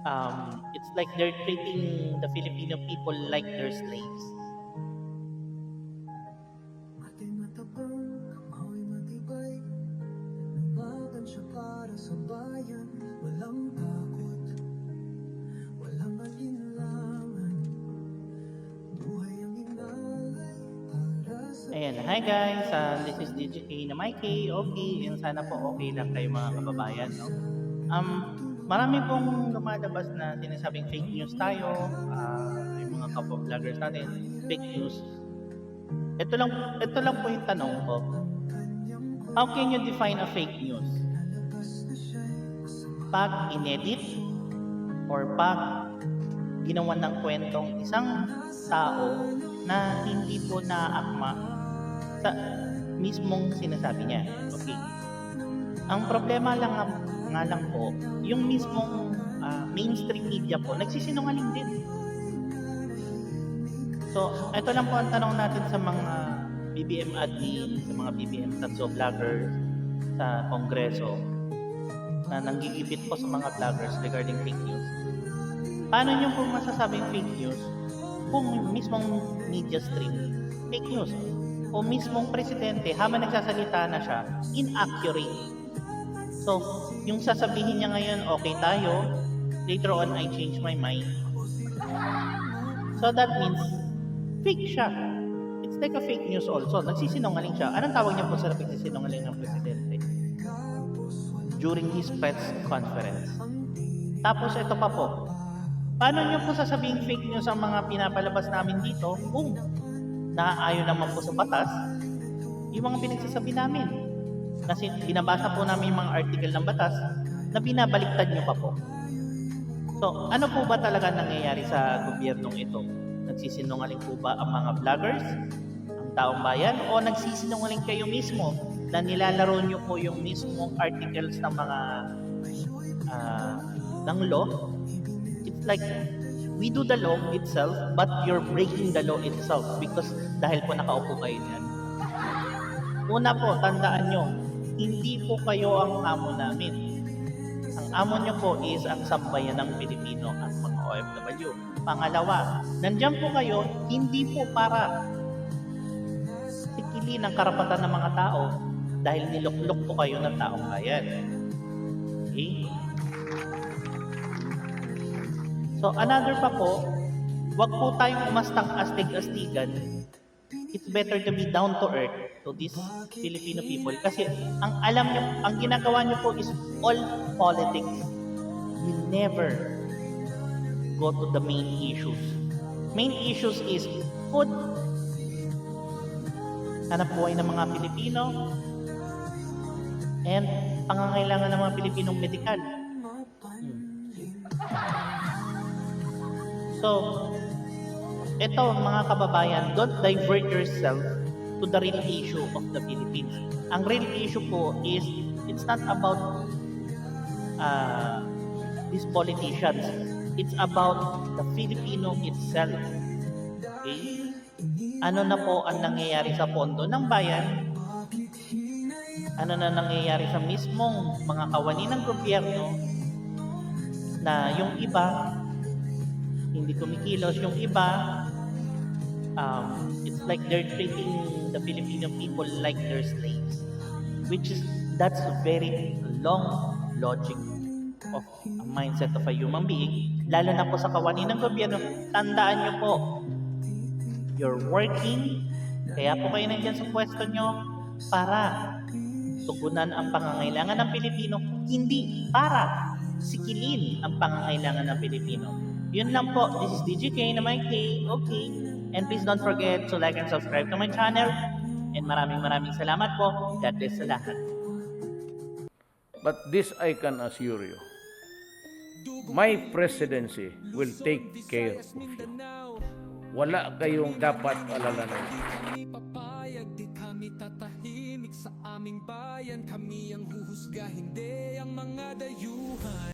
It's like they're treating the Filipino people like they're slaves. Ating matapang, ako'y matibay. Lumaban siya para sa bayan. Walang takot, walang alinlangan. Buhay ang inalay para sa... Ayan, hi guys, this is DJK na Mikey, okay, and sana po okay lang kayo mga kababayan, no? Marami pong lumalabas na sinasabing fake news tayo, yung mga kapwa vloggers natin, fake news. Ito lang po yung tanong ko. How can you define a fake news? Pag inedit or pag ginawa ng kwentong isang tao na hindi po naaakma sa mismong sinasabi niya. Okay. Ang problema lang nga lang po, yung mismong mainstream media po, nagsisinungaling din. So, ito lang po ang tanong natin sa mga BBM admin, sa mga BBM tanso vloggers sa Kongreso na nanggigipit po sa mga vloggers regarding fake news. Paano nyo po masasabing fake news kung mismong media stream fake news o mismong presidente habang nagsasalita na siya inaccurate? So, yung sasabihin niya ngayon, okay tayo, later on I change my mind. So that means fake siya. It's like a fake news also. Nagsisinungaling siya. Anong tawag niya po sa pagsisinungaling ng presidente? During his press conference. Tapos ito pa po. Paano niyo po sasabihin fake news ang mga pinapalabas namin dito kung naaayon naman po sa batas yung mga pinagsasabi namin? Kasi binabasa po namin yung mga article ng batas na binabaliktad niyo pa po. So, ano po ba talaga nangyayari sa gobyernong ito? Nagsisinungaling po ba ang mga vloggers, ang taong bayan, o nagsisinungaling kayo mismo na nilalaro niyo po yung mismong articles ng mga ng law? It's like we do the law itself, but you're breaking the law itself because dahil po nakaupo kayo niyan. Una po, tandaan nyo, hindi po kayo ang amo namin. Ang amo nyo po is ang sambayan ng Pilipino at mga OFW. Pangalawa, nandyan po kayo, hindi po para sikilin ang karapatan ng mga tao dahil niluklok po kayo ng taong bayan. Okay? So, another pa po, wag po tayong umastang astig-astigan. It's better to be down to earth to these Filipino people kasi ang alam nyo, ang ginagawa nyo po is all politics. You never go to the main issues. Main issues is food, hanap buhay ng mga Pilipino, and pangangailangan ng mga Pilipinong medikal. So, ito mga kababayan, don't divert yourself to the real issue of the Philippines. Ang real issue po is, it's not about these politicians. It's about the Filipino itself. Okay? Ano na po ang nangyayari sa pondo ng bayan? Ano na nangyayari sa mismong mga kawani ng gobyerno na yung iba hindi kumikilos, yung iba it's like they're treating the Filipino people like they're slaves, which is, that's a very long logic of a mindset of a human being, lalo na po sa kawani ng gobyerno. Tandaan nyo po, you're working, kaya po kayo nandiyan sa pwesto nyo para tugunan ang pangangailangan ng Pilipino, hindi para sikilin ang pangangailangan ng Pilipino. Yun lang po. This is DJK na Mikey. Okay. And please don't forget to like and subscribe to my channel. And maraming salamat po. God bless sa lahat. But this I can assure you, my presidency will take care of you. Wala kayong dapat alalanan. Papayag di kami tatahimik sa aming bayan. Kami ang huhusga, hindi ang mga dayuhan.